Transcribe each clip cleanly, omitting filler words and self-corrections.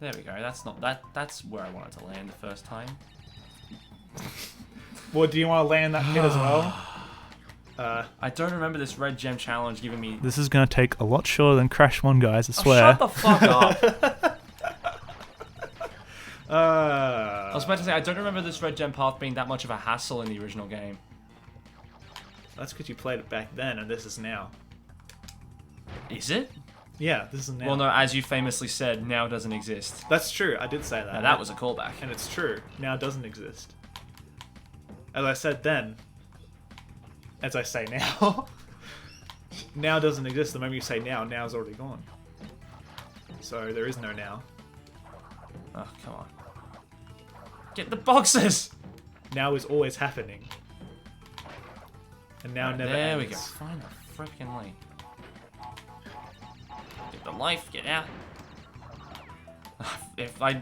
There we go. That's not that. That's where I wanted to land the first time. Well, do you want to land that pit as well? I don't remember this red gem challenge giving me. This is going to take a lot shorter than Crash 1, guys, I Oh, swear. shut the fuck up. I I was about to say, I don't remember this red gem path being that much of a hassle in the original game. That's because you played it back then, and this is now. Is it? Yeah, this is now. Well, no, as you famously said, now doesn't exist. That's true. I did say that. Now, that was a callback. And it's true. Now doesn't exist. As I said then, as I say now, now doesn't exist. The moment you say now, now's already gone. So there is no now. Oh, come on. Get the boxes! Now is always happening. And now never There ends. we go. Find the freaking light. Get the life, get out. If I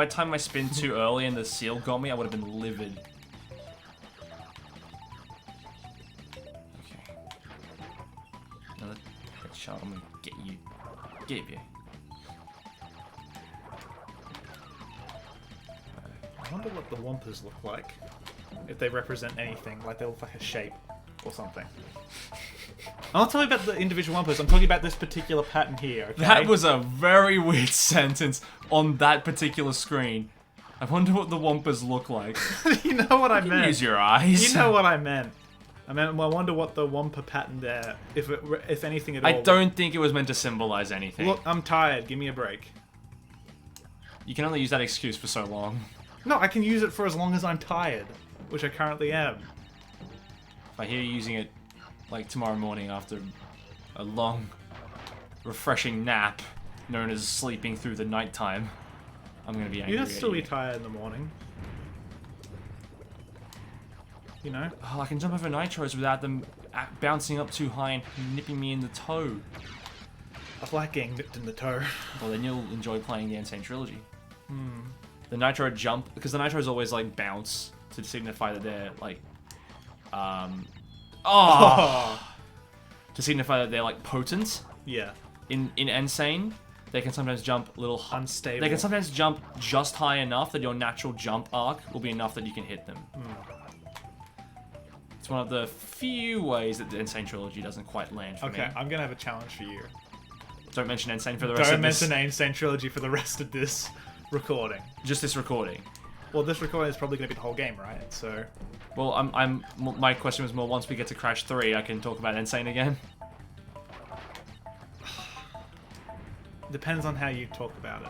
timed my spin too early and the seal got me, I would have been livid. Okay. Another headshot. I'm gonna get you. Get you. I wonder what the Wumpas look like. If they represent anything, like they look like a shape or something. I'm not talking about the individual Wumpas, I'm talking about this particular pattern here, okay? That was a very weird sentence on that particular screen. I wonder what the Wumpas look like. You know what I meant. Use your eyes. You know what I meant. I wonder what the Wumpa pattern there, if anything at all. I don't think it was meant to symbolize anything. Look, I'm tired. Give me a break. You can only use that excuse for so long. No, I can use it for as long as I'm tired, which I currently am. If I hear you using it, like, tomorrow morning after a long, refreshing nap, known as sleeping through the nighttime, I'm gonna be angry You'd at still be you. tired in the morning. You know? Oh, I can jump over nitros without them bouncing up too high and nipping me in the toe. I like getting nipped in the toe. Well, then you'll enjoy playing the Insane Trilogy. The nitro jump, because the nitros always, like, bounce to signify that they're, like, to signify that they're, like, potent. Yeah. In Insane, they can sometimes jump a little Unstable. They can sometimes jump just high enough that your natural jump arc will be enough that you can hit them. It's one of the few ways that the Insane Trilogy doesn't quite land for me. Okay, I'm gonna have a challenge for you. Don't mention Insane for the rest of this. Don't mention Insane Trilogy for the rest of this recording. Just this recording. Well, this recording is probably gonna be the whole game, right? So. Well, my question was more, once we get to Crash 3, I can talk about Insane again. Depends on how you talk about it.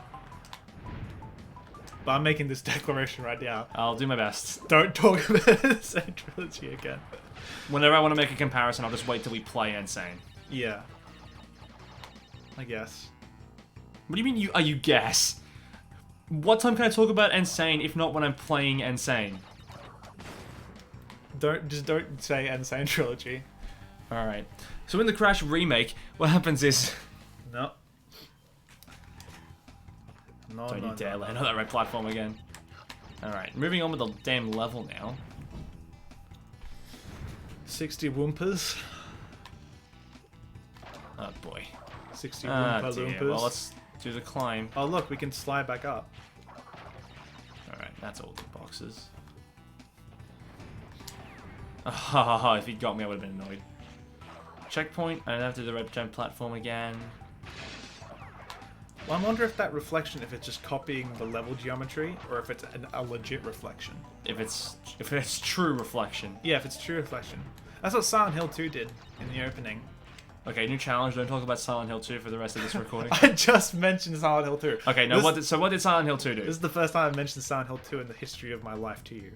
But I'm making this declaration right now. I'll do my best. Don't talk about Insane Trilogy again. Whenever I want to make a comparison, I'll just wait till we play Insane. Yeah. I guess. What do you mean you guess? What time can I talk about Insane if not when I'm playing Insane? Don't say Insane Trilogy. Alright. So in the Crash remake, what happens is... No. No, Don't no, you dare no. land on that red platform again. Alright, moving on with the damn level now. 60 Wumpas. Oh boy. 60 Ah Wumpa dear. Loompas. Well, let's do the climb. Oh look, we can slide back up. Alright, that's all the boxes. Ah, if he'd got me, I would have been annoyed. Checkpoint, I don't have to do the red gem platform again. Well, I wonder if that reflection, if it's just copying the level geometry, or if it's a legit reflection. If it's true reflection. Yeah, if it's true reflection. That's what Silent Hill 2 did in the opening. Okay, new challenge. Don't talk about Silent Hill 2 for the rest of this recording. I just mentioned Silent Hill 2. Okay, no. What did Silent Hill 2 do? This is the first time I've mentioned Silent Hill 2 in the history of my life to you.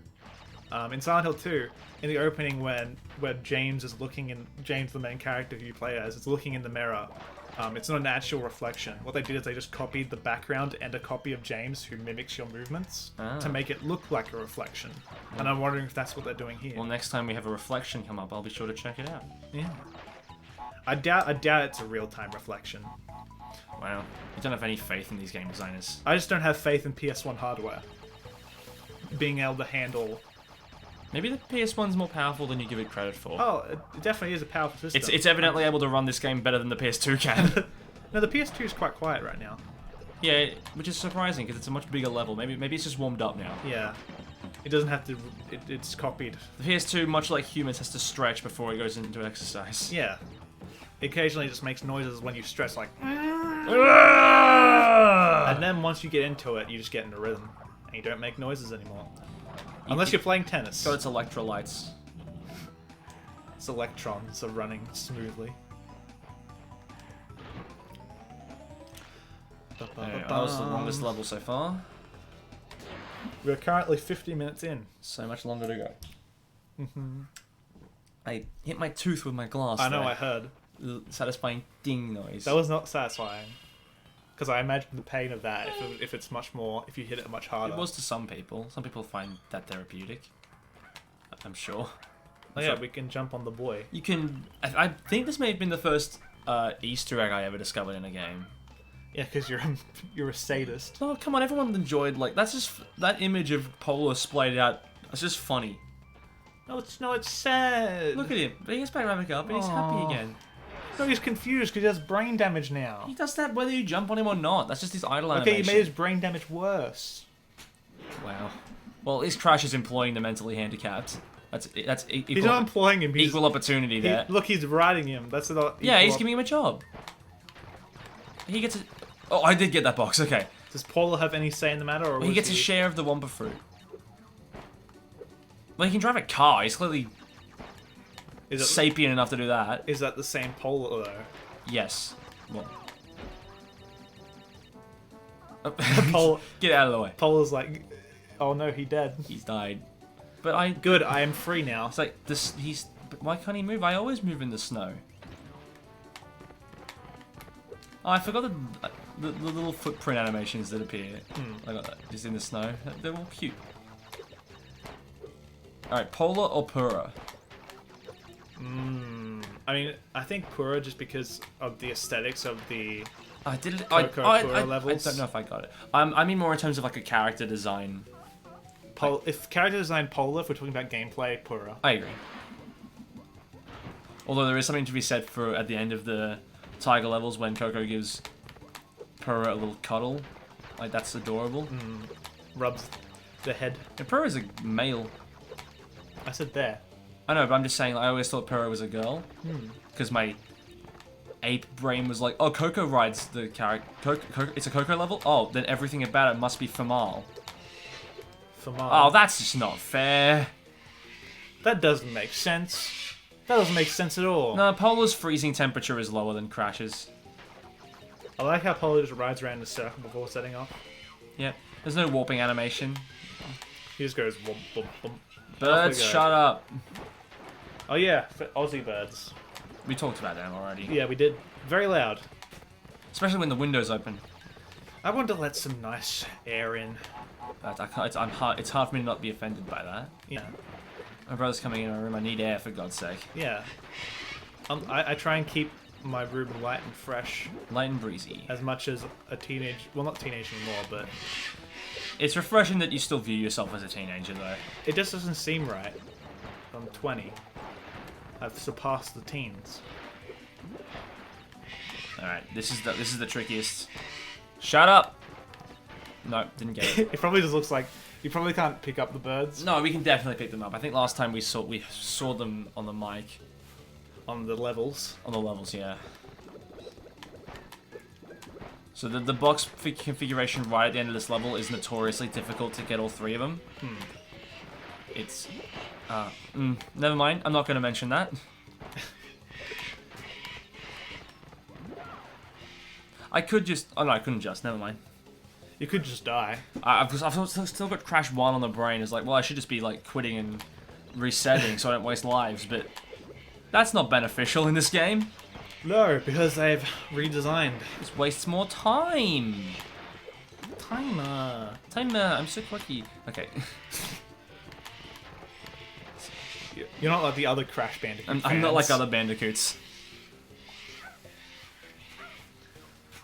In Silent Hill 2, in the opening where James is looking in, James, the main character who you play as, is looking in the mirror. It's not an actual reflection. What they did is they just copied the background and a copy of James who mimics your movements to make it look like a reflection. And I'm wondering if that's what they're doing here. Well, next time we have a reflection come up, I'll be sure to check it out. Yeah. I doubt it's a real-time reflection. Wow, you don't have any faith in these game designers. I just don't have faith in PS1 hardware being able to handle. Maybe the PS1's more powerful than you give it credit for. Oh, it definitely is a powerful system. It's evidently able to run this game better than the PS2 can. No, the PS2 is quite quiet right now. Yeah, which is surprising because it's a much bigger level. Maybe it's just warmed up now. Yeah. It doesn't have to... it's copied. The PS2, much like humans, has to stretch before it goes into exercise. Yeah. It occasionally just makes noises when you stress, like... Ah! And then once you get into it, you just get into rhythm. And you don't make noises anymore. Unless you're playing tennis. So it's electrolytes. Its electrons are running smoothly. Anyway, that was the longest level so far. We're currently 50 minutes in. So much longer to go. I hit my tooth with my glass. I know, there. I heard. Satisfying ding noise. That was not satisfying. Because I imagine the pain of that if it's much more, if you hit it much harder. It was to some people. Some people find that therapeutic. I'm sure. Oh yeah, we can jump on the boy. You can... I think this may have been the first Easter egg I ever discovered in a game. Yeah, because you're a sadist. Oh, come on, everyone enjoyed, like, that's just... That image of Polar splayed out, it's just funny. No, it's sad. Look at him. But he gets back right up and he's happy again. No, he's confused because he has brain damage now. He does that whether you jump on him or not. That's just his idle Okay, animation. you made his brain damage worse. Wow. Well, his Crash is employing the mentally handicapped. That's equal, He's not employing him. equal opportunity there. Look, he's riding him. That's not. Yeah, he's giving him a job. He gets a... Oh, I did get that box, okay. Does Paul have any say in the matter? Or He gets a share of the Wumpa Fruit. Well, he can drive a car. He's clearly sapient enough to do that. Is that the same Polar though? Yes. Well. Pol Get out of the way. Polar's like, oh no, he dead. He's died. But I... Good, I am free now. It's like, this... He's... But why can't he move? I always move in the snow. Oh, I forgot the little footprint animations that appear. I got that. Just in the snow. They're all cute. Alright, Polar or Pura? I mean, I think Pura just because of the aesthetics of the I did it. Pura I levels. don't know if I got it. I mean more in terms of like a character design. If character design Polar, if we're talking about gameplay, Pura. I agree. Although there is something to be said for at the end of the Tiger levels when Coco gives Pura a little cuddle. Like, that's adorable. Rubs the head. And Pura's a male. I said there. I know, but I'm just saying, like, I always thought Pura was a girl. Because my ape brain was like, oh, Coco rides the character. It's a Coco level? Oh, then everything about it must be female. Female. Oh, that's just not fair. That doesn't make sense. That doesn't make sense at all. No, Polar's freezing temperature is lower than Crash's. I like how Polar just rides around in a circle before setting off. Yep. There's no warping animation. He just goes wump, bump, bump. Birds, shut up. Oh yeah, for Aussie birds. We talked about them already. Yeah, we did. Very loud. Especially when the window's open. I want to let some nice air in. It's hard for me to not be offended by that. Yeah. My brother's coming in my room. I need air, for God's sake. Yeah. I try and keep my room light and fresh Light and breezy. as much as a teenage... Well, not teenage anymore, but... It's refreshing that you still view yourself as a teenager, though. It just doesn't seem right. I'm 20. I've surpassed the teens. Alright, this is the trickiest. Shut up! No, didn't get it. It probably just looks like... You probably can't pick up the birds No, we can definitely pick them up. I think last time we saw them on the mic. on the levels. On the levels, yeah. So the box configuration right at the end of this level is notoriously difficult to get all three of them. It's... never mind, I'm not going to mention that. I could just... Oh no, I couldn't just, never mind. You could just die. I've still got Crash 1 on the brain. It's like, well, I should just be like quitting and resetting so I don't waste lives, but that's not beneficial in this game. No, because they've redesigned. It wastes more time. Timer. I'm so quirky. Okay. You're not like the other Crash Bandicoot I'm not like fans. other Bandicoots.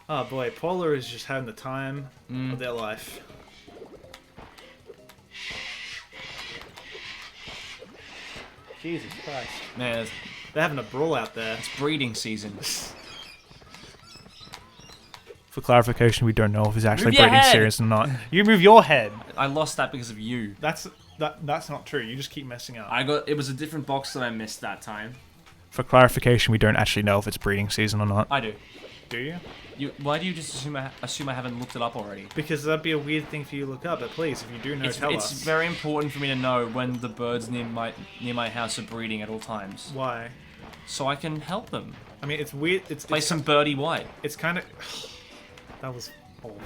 Oh boy, Polar is just having the time of their life. Jesus Christ. Man, They're having a brawl out there. it's breeding season. For clarification, we don't know if he's actually Move your breeding head! serious or not. You move your head. I lost that because of you. That's not true. You just keep messing up. It was a different box that I missed that time. For clarification, we don't actually know if it's breeding season or not. I do. Do you? Why do you just assume I haven't looked it up already? Because that'd be a weird thing for you to look up. But please, if you do know, tell It's us. very important for me to know when the birds near my house are breeding at all times, Why? so I can help them. I mean, it's weird. Play some Birdie White. It's kind of. That was awful.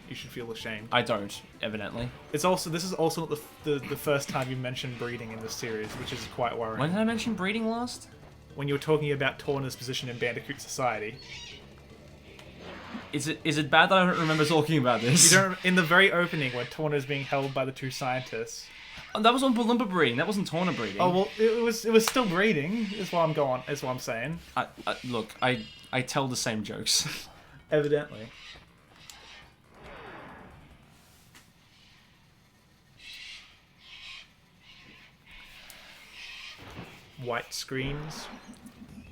You should feel ashamed. I don't, evidently. This is also not the first time you mentioned breeding in this series, which is quite worrying. When did I mention breeding last? When you were talking about Torna's position in Bandicoot Society. Is it bad that I don't remember talking about this? You don't in the very opening when Torna is being held by the two scientists. Oh, that was on Balloompa breeding. That wasn't Torna breeding. Oh well, it was still breeding. Is what I'm going. Is what I'm saying. Look, I tell the same jokes. Evidently. White screens,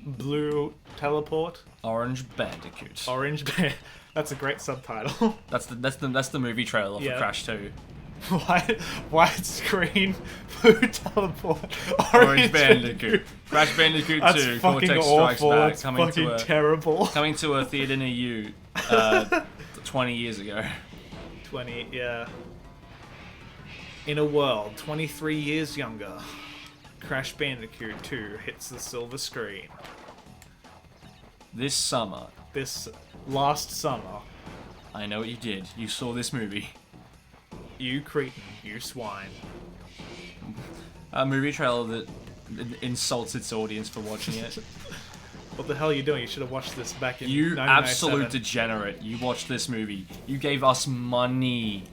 blue teleport, Orange Bandicoot. orange bear. That's a great subtitle. That's the movie trailer for Yeah. Crash 2. white screen, blue teleport, Orange Bandicoot. Crash Bandicoot That's 2. fucking Cortex Strikes awful. Back. That's fucking terrible. Coming to a theater near you 20 years ago. 20, yeah. In a world 23 years younger, Crash Bandicoot 2 hits the silver screen. This summer, This last summer, I know what you did. You saw this movie. you cretin, you swine. A movie trailer that insults its audience for watching it. What the hell are you doing? You should have watched this back in You 1997. absolute degenerate. You watched this movie. You gave us money.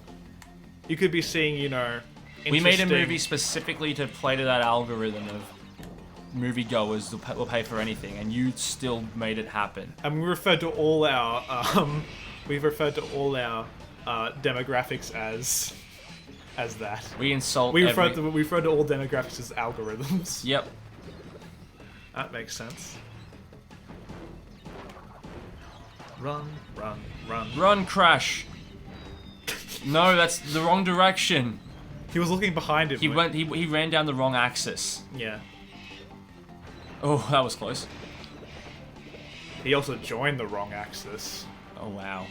You could be seeing, you know, We made a interesting- movie specifically to play to that algorithm of moviegoers will pay for anything, and you still made it happen. And we referred to all our demographics as that. We insult We every... referred to all demographics as algorithms. Yep. That makes sense. Run, run, run. Run, Crash. No, that's the wrong direction. He was looking behind him. He ran down the wrong axis. Yeah. Oh, that was close. He also joined the wrong axis. Oh, wow.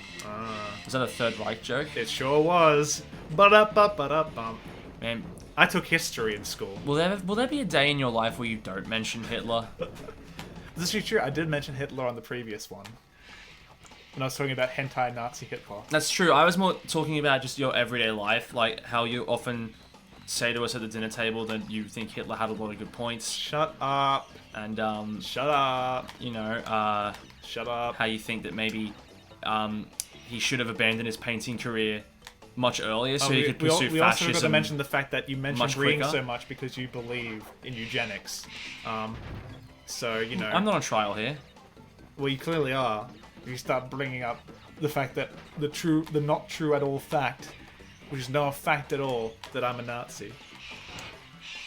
Was that a Third Reich joke? It sure was. Ba-da-ba-ba-da-bum. Man, I took history in school. will there be a day in your life where you don't mention Hitler? This is true. I did mention Hitler on the previous one. When I was talking about hentai Nazi Hitler. That's true. I was more talking about just your everyday life, like how you often say to us at the dinner table that you think Hitler had a lot of good points, Shut up. and Shut up. you know, Shut up. how you think that maybe he should have abandoned his painting career much earlier so he could pursue we also got to fascism. mention the fact that you mentioned much breeding quicker. so much because you believe in eugenics. So, you know... I'm not on trial here. Well, you clearly are. You start bringing up the fact that the not true at all fact, which is not a fact at all, that I'm a Nazi.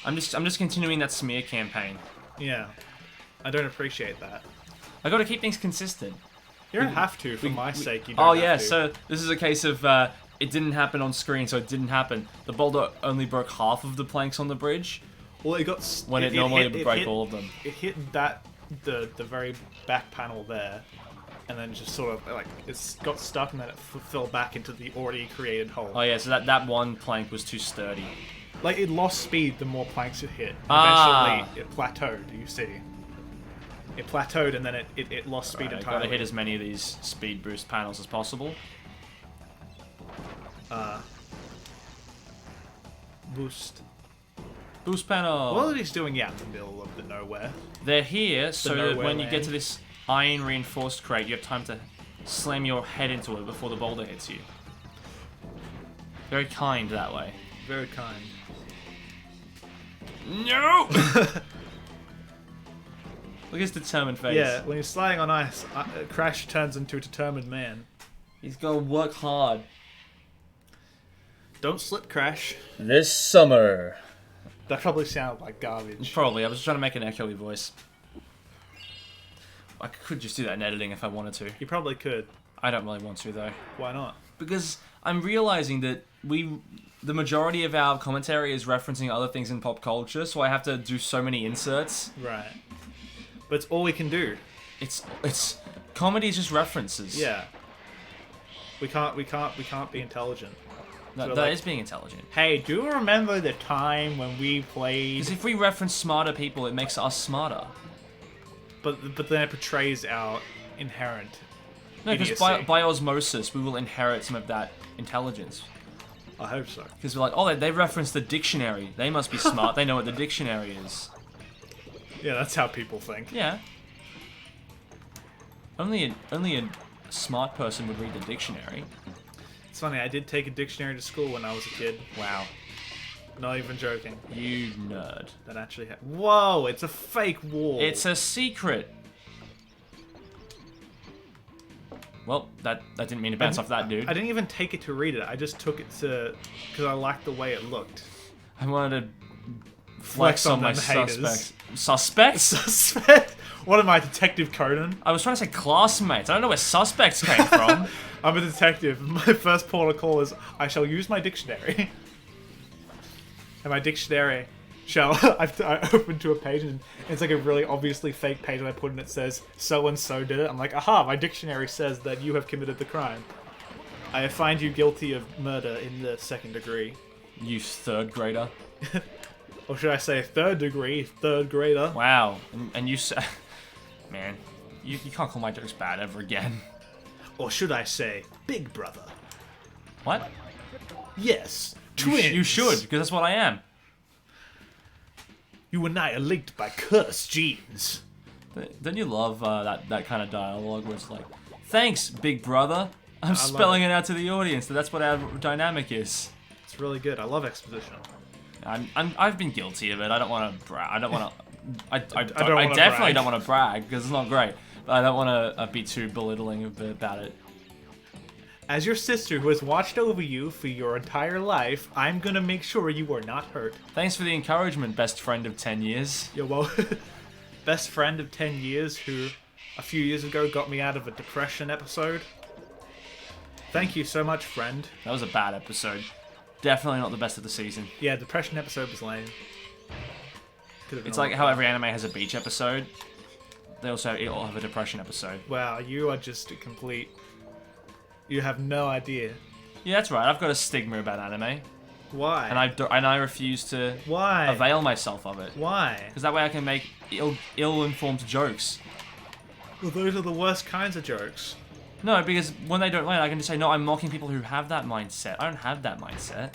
I'm just continuing that smear campaign. Yeah. I don't appreciate that. I got to keep things consistent. You don't have to, for my sake. You don't Oh have yeah, to. so this is a case of it didn't happen on screen, so it didn't happen. The boulder only broke half of the planks on the bridge Well, it got when it normally would break all of them. It hit the very back panel there, and then just sort of like it got stuck, and then it fell back into the already created hole. Oh yeah, so that one plank was too sturdy. Like it lost speed the more planks it hit. Ah. Eventually, it plateaued. You see, it plateaued, and then it lost speed Right, entirely. gotta hit as many of these speed boost panels as possible. Boost. Boost panel. What are these doing out in the middle of the nowhere? They're here so that nowhere when you get land. to this iron reinforced crate, you have time to slam your head into it before the boulder hits you. Very kind that way. Very kind. No! Look at his determined face. Yeah, when you're sliding on ice, Crash turns into a determined man. He's gonna work hard. Don't slip, Crash. This summer. That probably sounded like garbage. Probably. I was trying to make an echoey voice. I could just do that in editing if I wanted to. You probably could. I don't really want to though. Why not? Because I'm realizing that the majority of our commentary is referencing other things in pop culture, so I have to do so many inserts. Right. But it's all we can do. It's comedy is just references. Yeah. We can't be intelligent. That, So, that like- is being intelligent. Hey, do you remember the time when we played? Because if we reference smarter people, it makes us smarter. But then it portrays our inherent. No, because idiocy. by osmosis, we will inherit some of that intelligence. I hope so. Because we're like, oh, they referenced the dictionary. They must be smart. They know what the dictionary is. Yeah, that's how people think. Yeah. Only a smart person would read the dictionary. It's funny. I did take a dictionary to school when I was a kid. Wow. Not even joking. You nerd. That actually. Whoa! It's a fake wall. It's a secret. Well, that didn't mean to bounce off that dude. I didn't even take it to read it. I just took it to because I liked the way it looked. I wanted to flex on my them haters. suspects. Suspects? Suspect? What am I, Detective Conan? I was trying to say classmates. I don't know where suspects came from. I'm a detective. My first port of call is I shall use my dictionary. And my dictionary shall I open to a page and it's like a really obviously fake page that I put in. It says so and so did it. I'm like, aha! My dictionary says that you have committed the crime. I find you guilty of murder in the 2nd degree, You third grader. or should I say 3rd degree, 3rd grader? Wow. And you say, man, you can't call my jokes bad ever again. Or should I say big brother? What? Yes, You twins. you should, because that's what I am. You and I are linked by cursed genes. Don't you love that kind of dialogue where it's like, thanks, big brother. I'm spelling it out to the audience that that's what our dynamic is. It's really good. I love exposition. I've been guilty of it. I don't want to brag. I don't want to. I wanna definitely brag. don't want to brag because it's not great. But I don't want to be too belittling about it. As your sister who has watched over you for your entire life, I'm gonna make sure you are not hurt. Thanks for the encouragement, best friend of 10 years. Yo, well, best friend of 10 years who a few years ago got me out of a depression episode. Thank you so much, friend. That was a bad episode. Definitely not the best of the season. Yeah, depression episode was lame. Could've been It's a like lot how better. every anime has a beach episode. They also all have a depression episode. Wow, you are just a complete... You have no idea. Yeah, that's right. I've got a stigma about anime, Why? and I refuse to Why? avail myself of it. Why? Because that way I can make ill-informed jokes. Well, those are the worst kinds of jokes. No, because when they don't land, I can just say, no, I'm mocking people who have that mindset. I don't have that mindset.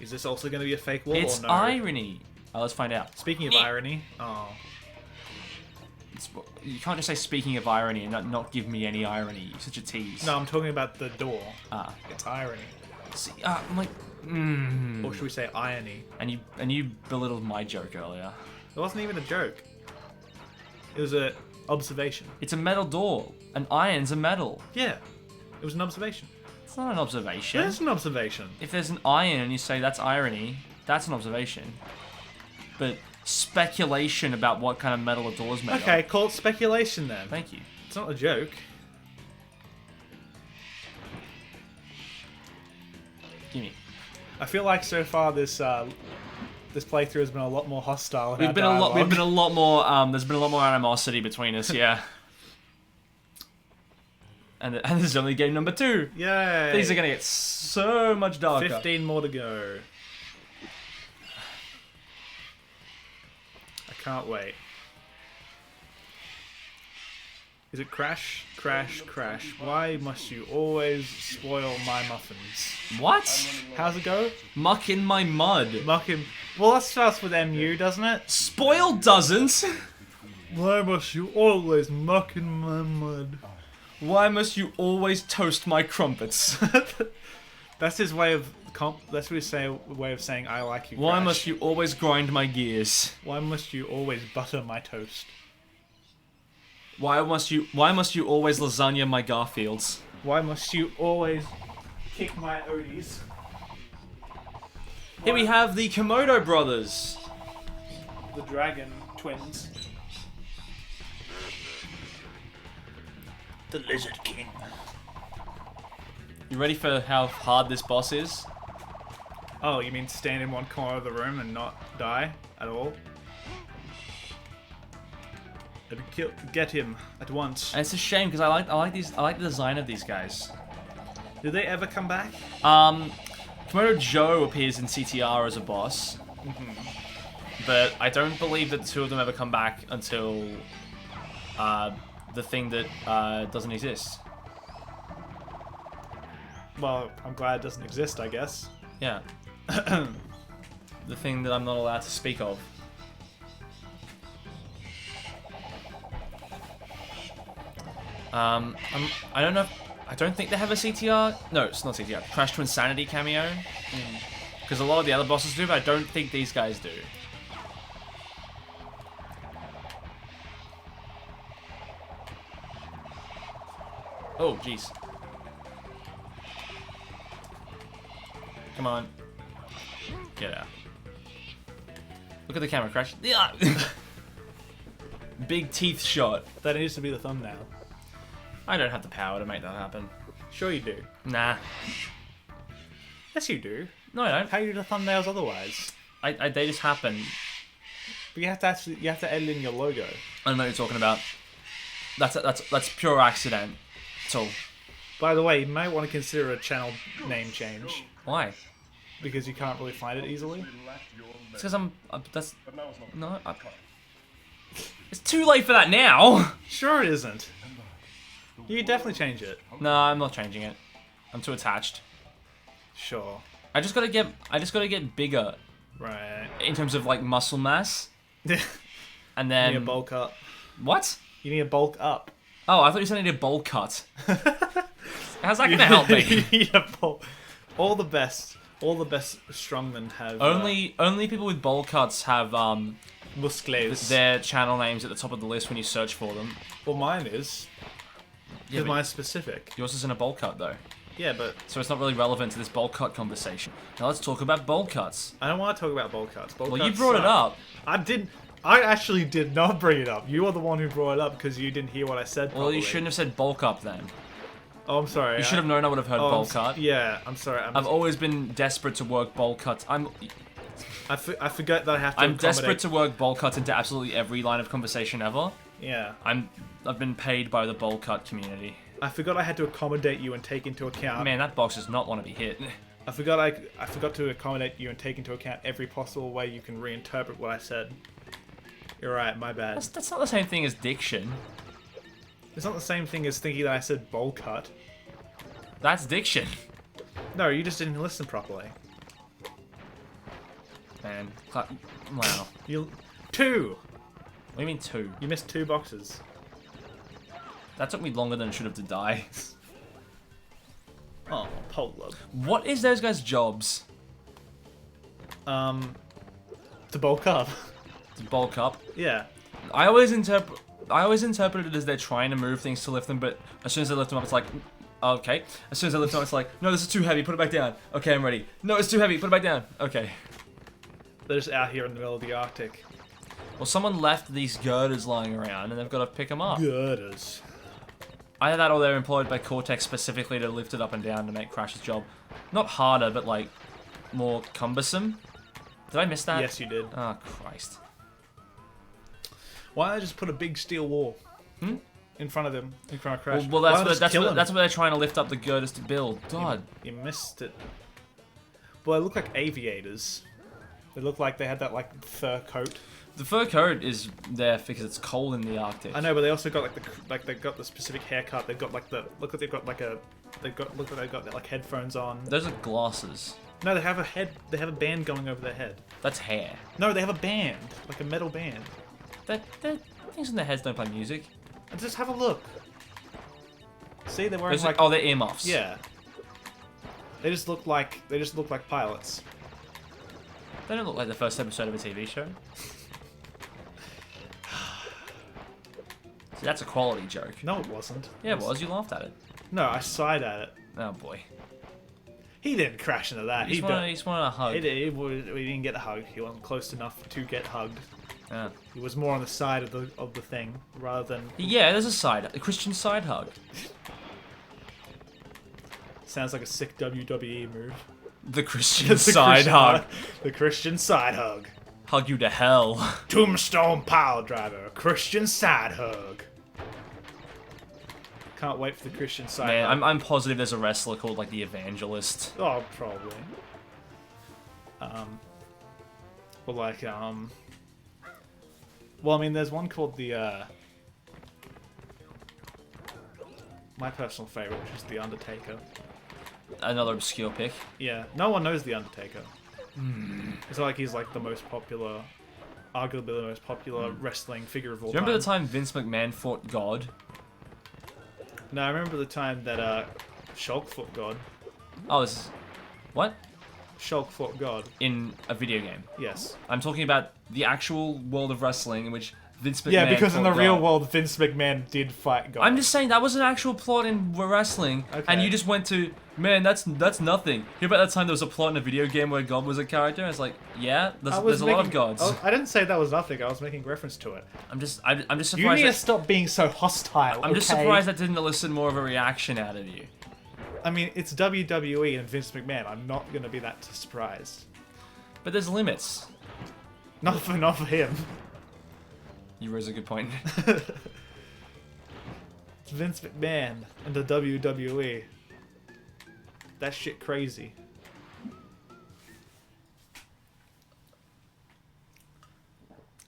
Is this also going to be a fake wall It's or no? irony. Let's find out. Speaking of irony, You can't just say speaking of irony and not give me any irony. You're such a tease. no, I'm talking about the door. Ah. It's irony. See, I'm like, Or should we say irony? And you belittled my joke earlier. It wasn't even a joke. It was a observation. It's a metal door. An iron's a metal. Yeah, it was an observation. It's not an observation. It is an observation. If there's an iron and you say that's irony, that's an observation. But speculation about what kind of metal a door is made Okay, of. call it speculation then. Thank you. It's not a joke. Gimme. I feel like so far this this playthrough has been a lot more hostile. In We've our been a lot more. There's been a lot more animosity between us. Yeah. And this is only game number 2. Yay! These are gonna get so much darker. 15 more to go. I can't wait. Is it Crash? Crash, Crash. Why must you always spoil my muffins? What? How's it go? Muck in my mud. Muck him. Well, that starts with MU, doesn't it? Spoiled doesn't. Why must you always muck in my mud? Why must you always toast my crumpets? That's his way of that's what his way of saying I like you. Why Crash. must you always grind my gears? Why must you always butter my toast? Why must you always lasagna my Garfields? Why must you always kick my Odies? Here we have the Komodo brothers. The dragon twins. The Lizard King. You ready for how hard this boss is? Oh, you mean stand in one corner of the room and not die at all? And get him at once. And it's a shame because I like the design of these guys. Do they ever come back? Komodo Joe appears in CTR as a boss, but I don't believe that the two of them ever come back until the thing that doesn't exist. Well, I'm glad it doesn't exist, I guess. Yeah. The thing that I'm not allowed to speak of. I don't know. I don't think they have a CTR. No, it's not CTR. Crash to Insanity cameo. Because a lot of the other bosses do, but I don't think these guys do. Oh, jeez. Come on. Get out. Look at the camera, Crash. Big teeth shot. That needs to be the thumbnail. I don't have the power to make that happen. Sure you do. Nah. Yes, you do. No, I don't. How do you do the thumbnails otherwise? They just happen. But you have to edit in your logo. I don't know what you're talking about. That's pure accident. That's all. By the way, you might want to consider a channel name change Why? because you can't really find it easily. It's because that's... No, it's too late for that now! Sure it isn't. You can definitely change it. No, I'm not changing it. I'm too attached. Sure. I just gotta get bigger Right. in terms of like muscle mass, You and need then a bulk up. What? You need a bulk up. Oh, I thought you said I need a bowl cut. How's that gonna help me? You need a bulk. All the best strongmen have. Only people with bowl cuts have muscles. their channel names at the top of the list when you search for them. Well, mine is. Yeah, Because but mine's specific. yours isn't a bowl cut though, Yeah, but so it's not really relevant to this bowl cut conversation. Now let's talk about bowl cuts. I don't want to talk about bulk cuts. Bulk Well, you cuts brought it suck. up. I actually did not bring it up. You are the one who brought it up because you didn't hear what I said. Well, Probably. you shouldn't have said bulk up then. Oh, I'm sorry. You should have known I would have heard bowl cut. Yeah, I'm sorry. I've always been desperate to work bowl cuts. I forgot that I have to. I'm desperate accommodate- to work bowl cuts into absolutely every line of conversation ever. Yeah. I've been paid by the bowl cut community. I forgot I had to accommodate you and take into account. Man, that box does not want to be hit. I forgot to accommodate you and take into account every possible way you can reinterpret what I said. You're right. My bad. That's not the same thing as diction. It's not the same thing as thinking that I said bowl cut. That's diction. No, you just didn't listen properly. Man, wow. Two. What do you mean two? You missed 2 boxes. That took me longer than it should have to die. Oh, Polo. What is those guys' jobs? To bulk up. To bulk up? Yeah. I always interpret it as they're trying to move things to lift them, but as soon as they lift them up, it's like, okay. As soon as I lift them up, it's like, no, this is too heavy, put it back down. Okay, I'm ready. No, it's too heavy, put it back down. Okay. They're just out here in the middle of the Arctic. Well, someone left these girders lying around, and they've got to pick them up. Girders. Either that or they're employed by Cortex specifically to lift it up and down to make Crash's job not harder, but like more cumbersome. Did I miss that? Yes, you did. Oh, Christ. Why don't I just put a big steel wall in front of them, in front of Crash? Well, that's what they're trying to lift up the girders to build. God. You missed it. Well, they look like aviators. They look like they had that like fur coat. The fur coat is there because it's cold in the Arctic. I know, but they also got they've got the specific haircut. They've got like look like they've got like headphones on. Those are glasses. No, they have a head. They have a band going over their head. That's hair. No, they have a band, like a metal band. That things in their heads don't play music. And just have a look. See, they're wearing like oh, they're earmuffs. yeah. They just look like pilots. They don't look like the first episode of a TV show. See, that's a quality joke. No, it wasn't. Yeah, it was. You laughed at it. No, I sighed at it. Oh boy. He didn't crash into that. He just wanted a hug. We didn't get a hug. He wasn't close enough to get hugged. Yeah. He was more on the side of the thing rather than. Yeah, there's a Christian side hug. Sounds like a sick WWE move. The Christian The side Christian hug. The Christian side hug. Hug you to hell. Tombstone pile driver. Christian side hug. Can't wait for the Christian side Man, hug. I'm positive there's a wrestler called like the Evangelist. Oh, probably. Well, like, well, I mean, there's one called the, my personal favorite, which is The Undertaker. Another obscure pick. Yeah, no one knows The Undertaker. It's not like he's, like, the most popular, arguably the most popular wrestling figure of all Do you time. remember the time Vince McMahon fought God? No, I remember the time that, Shulk fought God. Oh, this is... What? Shulk fought God. In a video game. Yes. I'm talking about the actual world of wrestling in which Vince McMahon Yeah, because in the fought real God. world, Vince McMahon did fight God. I'm just saying that was an actual plot in wrestling, and Okay. you just went to, man, that's nothing. Hear about that time there was a plot in a video game where God was a character? And it's like, yeah, there's a lot of gods. I didn't say that was nothing. I was making reference to it. I'm just You surprised. need to That, stop being so hostile. I'm just okay? surprised that didn't elicit more of a reaction out of you. I mean, it's WWE and Vince McMahon. I'm not gonna be that surprised. But there's limits. Not for him. You raise a good point. It's Vince McMahon and the WWE. That shit crazy.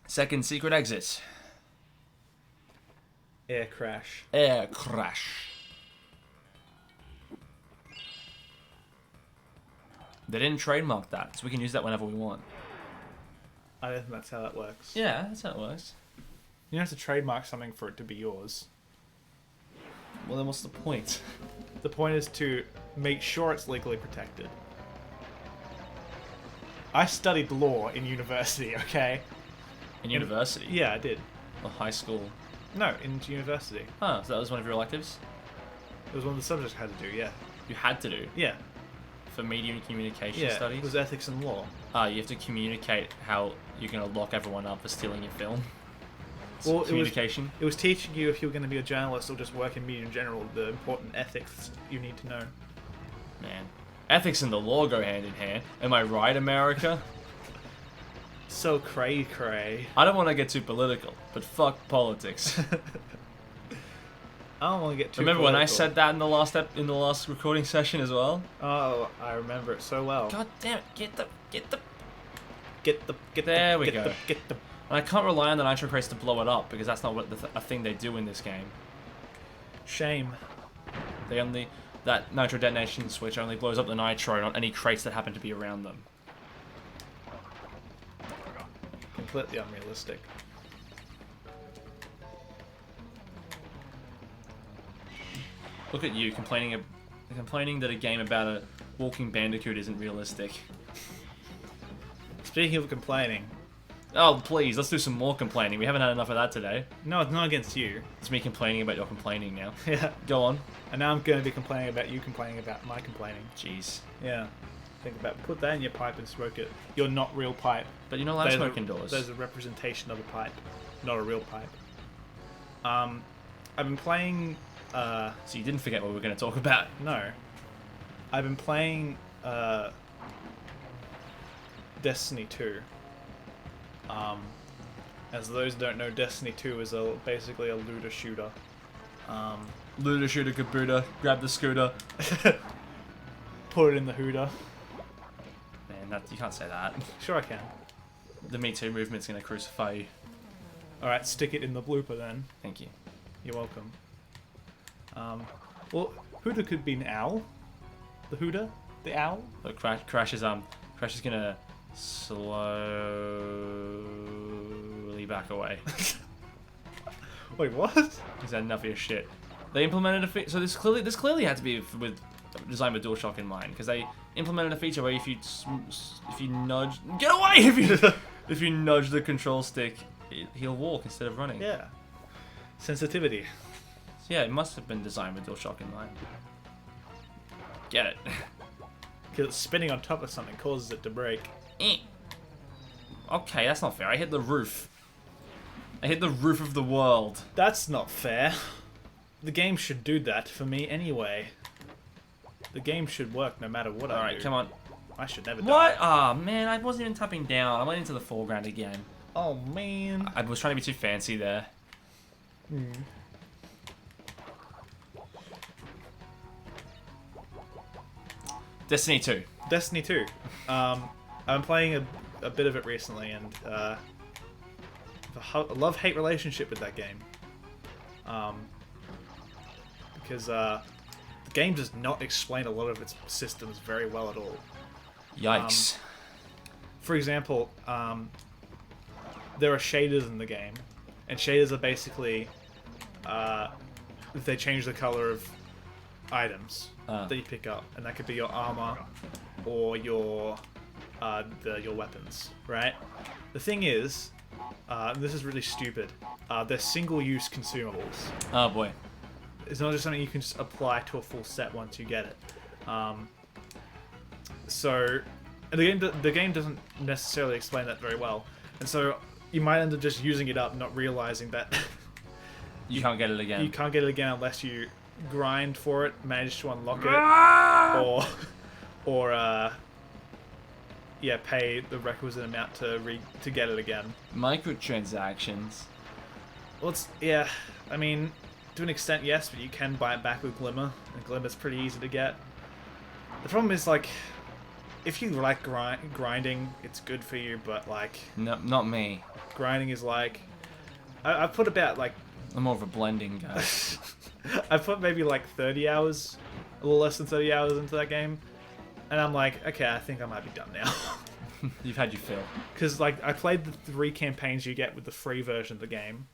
Second secret exit. Air crash. Air crash. They didn't trademark that, so we can use that whenever we want. I don't think that's how that works. Yeah, that's how it works. You don't have to trademark something for it to be yours. Well, then what's the point? The point is to make sure it's legally protected. I studied law in university, okay? In university? Yeah, I did. Or high school? No, in university. Oh, so that was one of your electives? It was one of the subjects I had to do, yeah. You had to do? Yeah. For media and communication Yeah, studies? it was ethics and law. You have to communicate how you're going to lock everyone up for stealing your film. It's Well, communication. It was teaching you if you're going to be a journalist or just work in media in general, the important ethics you need to know. Man. Ethics and the law go hand in hand. Am I right, America? So cray. I don't want to get too political, but fuck politics. I don't want to get too Remember when I political. said that in the last recording session as well? Oh, I remember it so well. God damn it! Get the. There we go. Get the. And I can't rely on the nitro crates to blow it up because that's not what a thing they do in this game. Shame. That nitro detonation switch only blows up the nitro, not any crates that happen to be around them. Completely unrealistic. Look at you complaining that a game about a walking bandicoot isn't realistic. Speaking of complaining, Oh, please, let's do some more complaining. We haven't had enough of that today. no, it's not against you. It's me complaining about your complaining now. Yeah. Go on. And now I'm going to be complaining about you complaining about my complaining. Jeez. Yeah. Think about put that in your pipe and smoke it. Your not real pipe. But you're not allowed to smoke indoors. There's a representation of a pipe, not a real pipe. I've been playing. So you didn't forget what we were going to talk about. No. I've been playing Destiny 2. As those who don't know, Destiny 2 is basically a looter shooter. Looter, shooter, caboodle, grab the scooter. Put it in the hooter. Man, you can't say that. Sure I can. The Me Too movement's going to crucify you. Alright, stick it in the blooper then. Thank you. You're welcome. Well, hooter could be an owl. The hooter? The owl? But Crash is gonna slowly back away. Wait, what? He's had enough of your shit. They implemented a feature. So this clearly had to be with designed with DualShock in mind, because they implemented a feature where if you nudge, get away! If you nudge the control stick, he'll walk instead of running. Yeah. Sensitivity. So yeah, it must have been designed with DualShock in mind. Get it? Because spinning on top of something causes it to break. Okay, that's not fair. I hit the roof. I hit the roof of the world. That's not fair. The game should do that for me anyway. The game should work no matter what I do. Alright, come on. I should never die. What? Ah, man, I wasn't even tapping down. I went into the foreground again. Oh, man. I was trying to be too fancy there. Destiny 2. Destiny 2. I've been playing a bit of it recently, and a love-hate relationship with that game. Because the game does not explain a lot of its systems very well at all. Yikes. For example, there are shaders in the game, and shaders are basically they change the color of items that you pick up, and that could be your armor or your weapons, right? The thing is, this is really stupid. They're single-use consumables. Oh boy. It's not just something you can just apply to a full set once you get it. So the game doesn't necessarily explain that very well, and so you might end up just using it up, not realizing that You can't get it again. you can't get it again unless you grind for it, manage to unlock it, or pay the requisite amount to get it again. Microtransactions. Well, I mean, to an extent, yes, but you can buy it back with Glimmer, and Glimmer's pretty easy to get. The problem is, like, if you like grinding, it's good for you, but, like... No, not me. Grinding is, like... I've put about, like... I'm more of a blending guy. I've put maybe, like, 30 hours, a little less than 30 hours into that game, and I'm like, okay, I think I might be done now. You've had your fill. Because, like, I played the 3 campaigns you get with the free version of the game,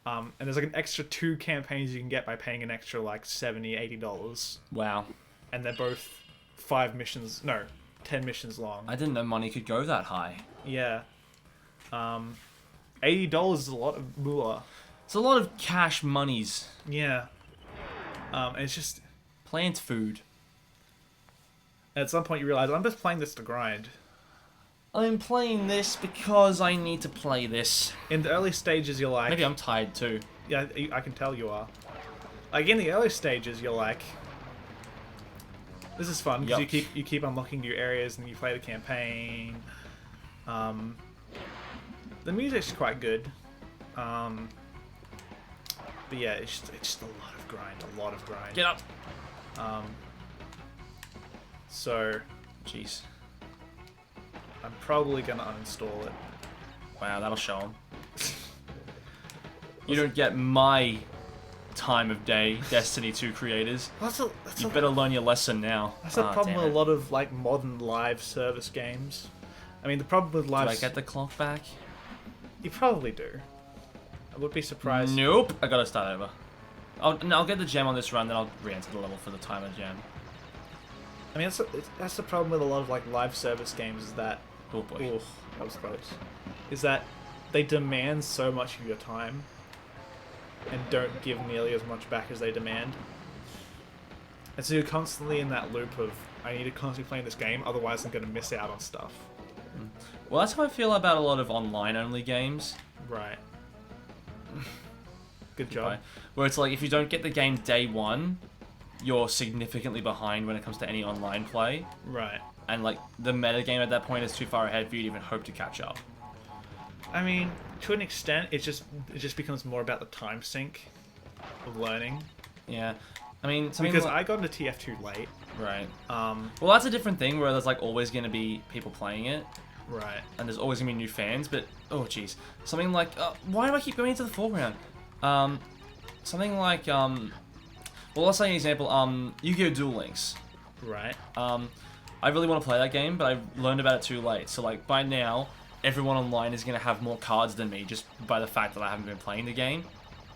and there's like an extra 2 campaigns you can get by paying an extra like $70-$80. Wow. And they're both 10 missions long. I didn't know money could go that high. Yeah. $80 is a lot of moolah. It's a lot of cash monies. Yeah. And it's just... Plant food. At some point you realize, I'm just playing this to grind. I'm playing this because I need to play this. In the early stages you're like... Maybe I'm tired too. Yeah, I can tell you are. Like, in the early stages you're like... This is fun, because you keep unlocking new areas and you play the campaign. The music's quite good. But yeah, it's just a lot of grind. Get up! So, Jeez. I'm probably gonna uninstall it. Wow, that'll show them. You don't get my time of day, Destiny 2 creators. You better learn your lesson now. That's a problem with a lot of like modern live service games. I mean, the problem with live... Do I get the clock back? You probably do. I would be surprised. Nope. I gotta start over. I'll get the gem on this run, then I'll re-enter the level for the timer gem. I mean, that's the problem with a lot of like live service games, is that... Oh boy. Oof, that was close. Is that they demand so much of your time and don't give nearly as much back as they demand. And so you're constantly in that loop of, I need to constantly play this game, otherwise I'm going to miss out on stuff. Well, that's how I feel about a lot of online-only games. Right. Good job. Where it's like, if you don't get the game day one, you're significantly behind when it comes to any online play. Right. And like, the metagame at that point is too far ahead for you to even hope to catch up. I mean, to an extent, it just becomes more about the time sink of learning. Yeah. I mean, something because like... I got into TF2 late. Right. Well, that's a different thing where there's like always going to be people playing it. Right. And there's always going to be new fans, but... Oh, jeez. Something like... why do I keep going into the foreground? Something like... Well, let's say an example. Yu-Gi-Oh! Duel Links. Right. I really want to play that game, but I learned about it too late. So, like, by now, everyone online is going to have more cards than me just by the fact that I haven't been playing the game.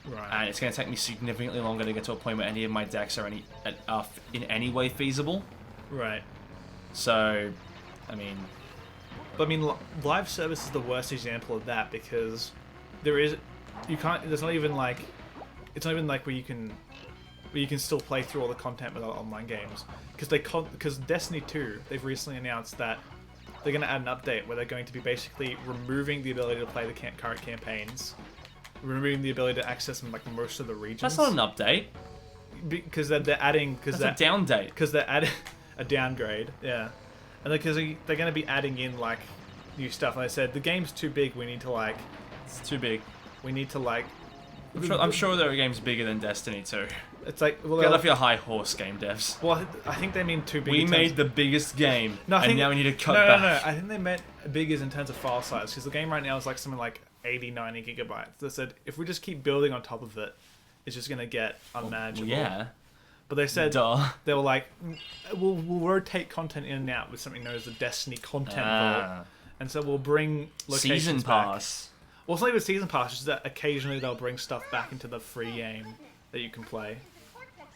Right. And it's going to take me significantly longer to get to a point where any of my decks are in any way feasible. Right. So, I mean... But I mean, live service is the worst example of that, because there's not even like, it's not even like where you can still play through all the content with online games, because Destiny 2, they've recently announced that they're going to add an update where they're going to be basically removing the ability to play the current campaigns removing the ability to access like most of the regions. That's not an update. Because they're adding. That's a down date. Because they're adding a downgrade. Yeah, and because they're going to be adding in like new stuff. And they said the game's too big. We need to like. It's too big. We need to like. I'm sure there are games bigger than Destiny 2. It's like Get off your high horse, game devs. Well, I think they mean too big. We made the biggest game, and now we need to cut no, back. No, I think they meant big as in terms of file size, because the game right now is like something like 80, 90 gigabytes. They said if we just keep building on top of it, it's just gonna get unmanageable. Well, yeah. But they said Duh. they were like, we'll rotate content in and out with something known as the Destiny content vault, and so we'll bring locations Season back. pass. Well, it's not even season pass, just that occasionally they'll bring stuff back into the free game that you can play.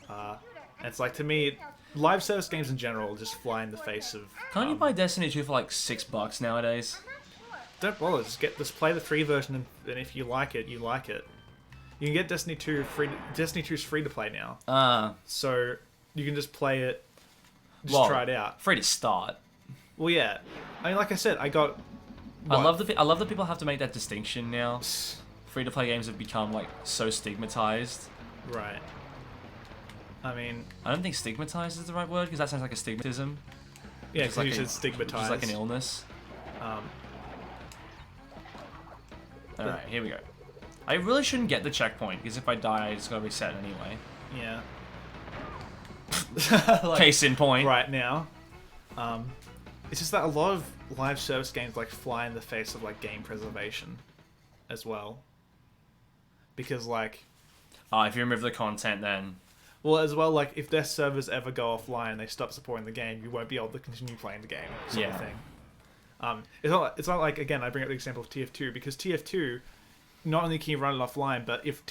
And it's like, to me, live service games in general just fly in the face of. Can't you buy Destiny 2 for like $6 nowadays? Don't bother. Just play the free version, and if you like it, you like it. You can get Destiny 2 free. Destiny 2 is free to play now. So you can just play it. Just try it out. Free to start. Well, yeah. I mean, like I said, I got. I love that people have to make that distinction now. Free to play games have become like so stigmatized. Right. I mean, I don't think stigmatized is the right word, because that sounds like a stigmatism. yeah, because like you said stigmatized. Just like an illness. Alright, here we go. I really shouldn't get the checkpoint, because if I die, I just gotta reset anyway. Yeah. Like, case in point. Right now. It's just that a lot of live service games like fly in the face of like game preservation as well. Because like... if you remove the content, then... Well, as well, like, if their servers ever go offline and they stop supporting the game, you won't be able to continue playing the game, sort of thing. It's not like, again, I bring up the example of TF2, because TF2, not only can you run it offline, but if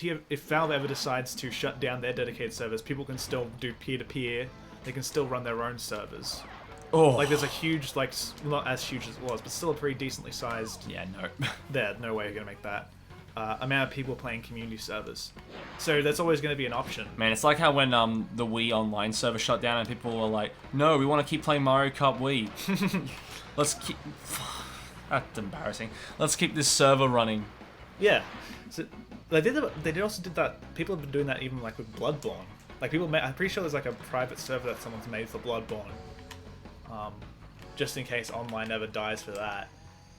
Valve ever decides to shut down their dedicated servers, people can still do peer-to-peer, they can still run their own servers. Oh. Like, there's a huge, like, not as huge as it was, but still a pretty decently sized... Yeah, no. No way you're going to make that. Amount of people playing community servers. So that's always going to be an option. Man, it's like how when the Wii Online server shut down and people were like, no, we want to keep playing Mario Kart Wii. Let's keep... That's embarrassing. Let's keep this server running. Yeah. So they also did that. People have been doing that even like with Bloodborne. Like I'm pretty sure there's like a private server that someone's made for Bloodborne. Just in case online ever dies for that.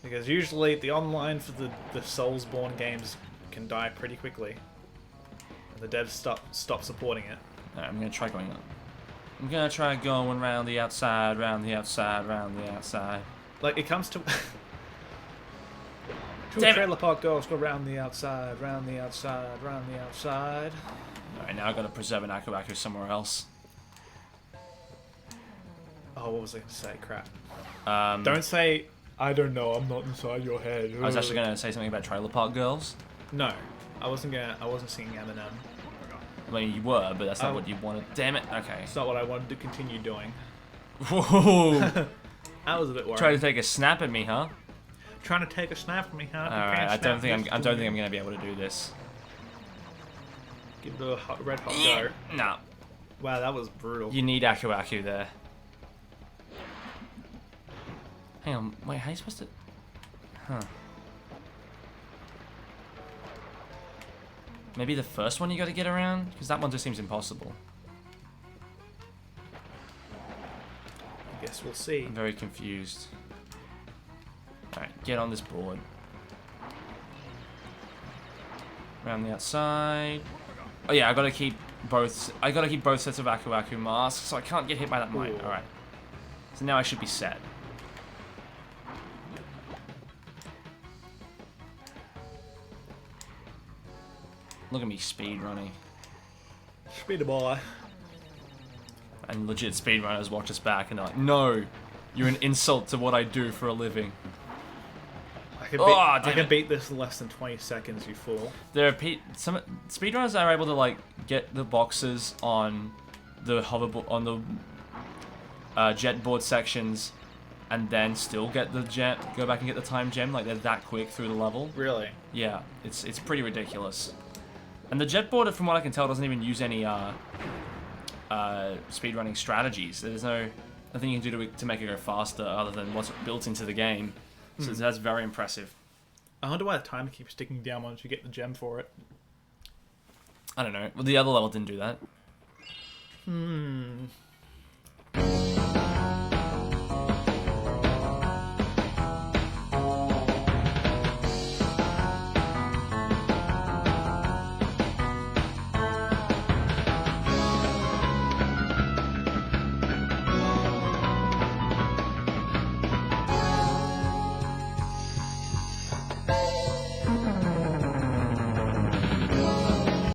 Because usually the online for the Soulsborne games can die pretty quickly. And the devs stop supporting it. Alright, I'm gonna try going up. I'm gonna try going round the outside, round the outside, round the outside. Like, it comes to... Trailer park girls go round the outside, round the outside, round the outside. Alright, now I've got to preserve an Aku Aku somewhere else. Oh, what was I going to say? Crap. Don't say... I don't know, I'm not inside your head. I was actually going to say something about Trailer Park Girls. No, I wasn't singing Eminem. I mean, you were, but that's not what you wanted. Damn it. Okay. It's not what I wanted to continue doing. Whoa. That was a bit worrying. Try to take a snap at me, huh? Trying to take a snap at me, huh? Alright, I don't think I'm going to be able to do this. Give it a red hot go. Nah. Wow, that was brutal. You need Aku Aku there. Hang on, wait, how are you supposed to... Huh. Maybe the first one you gotta get around? Because that one just seems impossible. I guess we'll see. I'm very confused. Alright, get on this board. Around the outside. Oh yeah, I gotta keep both sets of Aku Aku masks, so I can't get hit by that mine. Alright. So now I should be set. Look at me speed running. Speed boy. And legit speedrunners watch us back and they're like, no, you're an insult to what I do for a living. I can beat this in less than 20 seconds, you fool. There are some speedrunners are able to like get the boxes on the hoverboard, on the jet board sections, and then still get the jet, go back and get the time gem. Like they're that quick through the level. Really? Yeah, it's pretty ridiculous. And the jet board, from what I can tell, doesn't even use any speedrunning strategies. There's nothing you can do to make it go faster other than what's built into the game. So that's very impressive. I wonder why the timer keeps ticking down once you get the gem for it. I don't know. Well, the other level didn't do that.